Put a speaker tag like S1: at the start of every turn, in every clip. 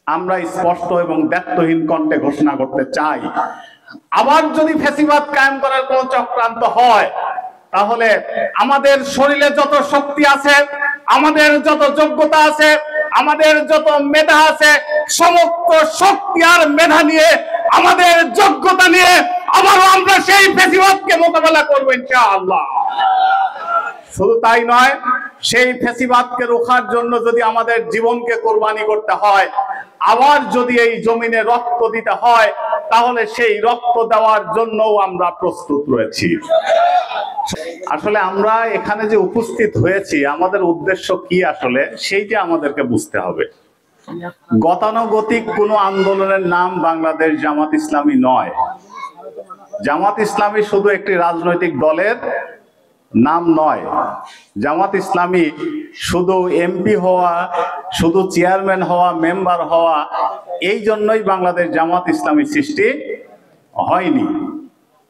S1: আমরা স্পষ্ট এবং দ্ব্যর্থহীন কণ্ঠে ঘোষণা করতে চাই, আবার যদি ফ্যাসিবাদ কায়েম করার কোন চক্রান্ত হয়, তাহলে আমাদের শরীরে যত শক্তি আছে, আমাদের যত যোগ্যতা আছে, আমাদের যত মেধা আছে, সমস্ত শক্তি আর মেধা নিয়ে, আমাদের যোগ্যতা নিয়ে আবারও আমরা সেই ফ্যাসিবাদকে মোকাবেলা করবো ইনশাআল্লাহ। শুধু তাই নয়, সেই ফ্যাসিবাদকে রোখার জন্য যদি আমাদের জীবনকে কোরবানি করতে হয়, আবার যদি এই জমিনে রক্ত দিতে হয়, তাহলে সেই রক্ত দেওয়ার জন্যও আমরা প্রস্তুত রয়েছি। আসলে আমরা এখানে যে উপস্থিত হয়েছি, আমাদের উদ্দেশ্য কি আসলে সেইটা আমাদেরকে বুঝতে হবে। গতানুগতিক কোনো আন্দোলনের নাম বাংলাদেশ জামাত ইসলামী নয়। জামাত ইসলামী শুধু একটি রাজনৈতিক দলের নাম নয়। জামাত ইসলামী শুধু এমপি হওয়া, শুধু চেয়ারম্যান হওয়া, মেম্বার হওয়া, এই জন্যই বাংলাদেশ জামাত ইসলামী সৃষ্টি হয়নি।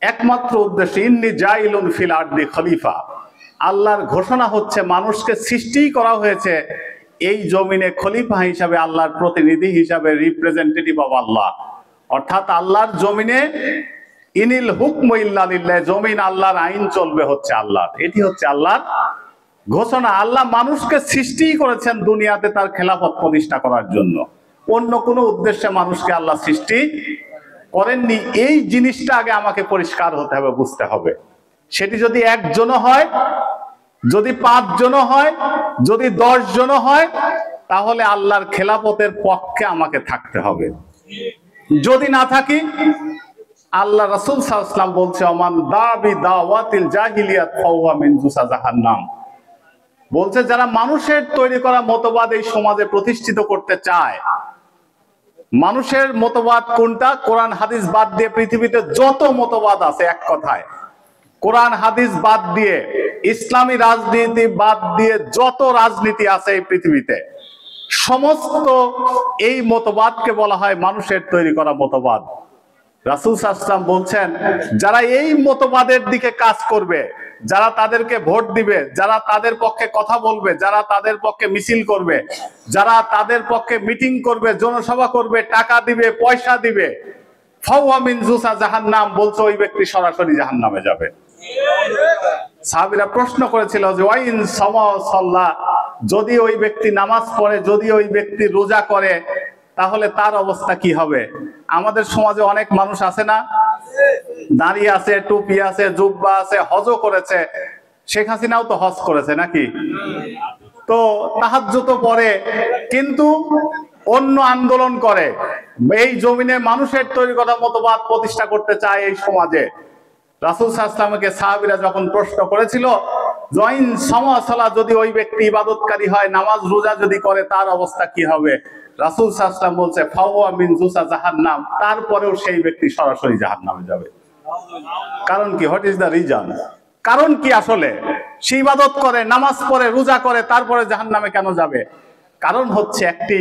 S1: একমাত্র উদ্দেশ্য ইন্নী জাইলুন ফিল আরদি খলিফা। আল্লাহর ঘোষণা হচ্ছে মানুষকে সৃষ্টি করা হয়েছে এই জমিনে খলিফা হিসাবে, আল্লাহর প্রতিনিধি হিসাবে, রিপ্রেজেন্টেটিভ অফ আল্লাহ। অর্থাৎ আল্লাহর জমিনে ইনিল হুকম ইল্লা লিল্লাহ, জমিন আল্লাহর, আইন চলবে হচ্ছে আল্লাহর। এটি হচ্ছে আল্লাহর ঘোষণা। আল্লাহ মানুষকে সৃষ্টি করেছেন দুনিয়াতে তার খেলাফত প্রতিষ্ঠা করার জন্য, অন্য কোনো উদ্দেশ্যে মানুষকে আল্লাহ সৃষ্টি করেননি। এই জিনিসটা আগে আমাকে পরিষ্কার হতে হবে, বুঝতে হবে। সেটি যদি একজনও হয়, যদি 5 জনও হয়, যদি 10 জনও হয়, তাহলে আল্লাহর খেলাফতের পক্ষে আমাকে থাকতে হবে। যদি না থাকি, আল্লাহ রাসূল সাল্লাল্লাহু আলাইহি ওয়াসাল্লাম বলছে, ওমান দাবি দাওয়াতিল জাহিলিয়াত ফাওয়া মিন জুসা জাহান্নাম। বলছে যারা মানুষের তৈরি করা মতবাদ এই সমাজে প্রতিষ্ঠিত করতে চায়, মানুষের মতবাদ কোনটা? কোরআন হাদিস বাদ দিয়ে পৃথিবীতে যত মতবাদ আছে, এক কথায় কোরআন হাদিস বাদ দিয়ে, ইসলামী রাজনীতি বাদ দিয়ে যত রাজনীতি আছে এই পৃথিবীতে, সমস্ত এই মতবাদকে বলা হয় মানুষের তৈরি করা মতবাদ। রাসূল সাল্লাল্লাহু আলাইহি ওয়াসাল্লাম বলছেন, যারা এই মতবাদের দিকে কাজ করবে, যারা তাদেরকে ভোট দিবে, যারা তাদের পক্ষে কথা বলবে, যারা তাদের পক্ষে মিছিল করবে, যারা তাদের পক্ষে মিটিং করবে, জনসভা করবে, টাকা দিবে, পয়সা দিবে, ফাওয়া মিন জুসা জাহান্নাম, বলছে ওই ব্যক্তি সরাসরি জাহান্নামে যাবে। সাহাবীরা প্রশ্ন করেছিল যে ওয়াইন সামা সাল্লাহ, যদি ওই ব্যক্তি নামাজ পড়ে, যদি ওই ব্যক্তি রোজা করে, তাহলে তার অবস্থা কি হবে? আমাদের সমাজে অনেক মানুষ আছে না, দাঁড়িয়ে আছে, টুপি আছে, জুব্বা আছে, হজও করেছে। শেখ হাসিনাও তো হজ করেছে নাকি? তো তাহাজ্জুদও পড়ে, কিন্তু অন্য আন্দোলন করে, এই জমিনে মানুষের তৈরি করা মতবাদ প্রতিষ্ঠা করতে চায় এই সমাজে। রাসূল সাল্লাল্লাহু আলাইহি ওয়াসাল্লামকে সাহাবীরা যখন প্রশ্ন করেছিল, জয়িন সামাসালা, যদি ওই ব্যক্তি ইবাদতকারী হয়, নামাজ রোজা যদি করে, তার অবস্থা কি হবে? রাসূল সাল্লাল্লাহু আলাইহি ওয়াসাল্লাম বলছে, ফাওয়া মিন জুসা জাহান্নাম, তারপরেও সেই ব্যক্তি সরাসরি জাহান্নামে যাবে। কারণ কি? What is the reason? কারণ কি? আসলে সে ইবাদত করে, নামাজ পড়ে, রোজা করে, তারপরে জাহান্নামে কেন যাবে? কারণ হচ্ছে একটি,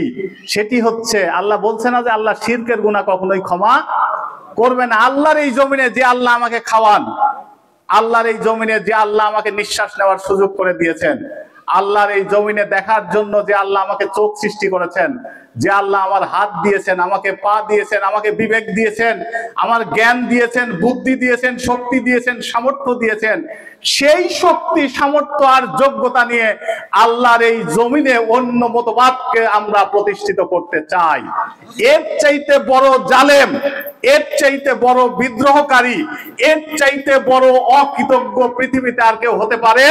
S1: সেটি হচ্ছে আল্লাহ বলছে না যে আল্লাহ শিরকের গুনাহ কখনোই ক্ষমা করবে না। আল্লাহর এই জমিনে যে আল্লাহ আমাকে খাওয়ান, আল্লাহর এই জমিনে যে আল্লাহ আমাকে নিঃশ্বাস নেওয়ার সুযোগ করে দিয়েছেন, আল্লাহর এই জমিনে দেখার জন্য যে আল্লাহ আমাকে চোখ সৃষ্টি করেছেন, যে আল্লাহ আমার হাত দিয়েছেন, আমাকে পা দিয়েছেন, আমাকে বিবেক দিয়েছেন, আমার জ্ঞান দিয়েছেন, বুদ্ধি দিয়েছেন, শক্তি দিয়েছেন, সামর্থ্য দিয়েছেন, সেই শক্তি, সামর্থ্য আর যোগ্যতা নিয়ে আল্লাহর এই জমিনে অন্য মতবাদকে আমরা প্রতিষ্ঠিত করতে চাই। এর চাইতে বড় জালেম, এর চাইতে বড় বিদ্রোহকারী, এর চাইতে বড় অকৃতজ্ঞ পৃথিবীতে আর কেউ হতে পারে?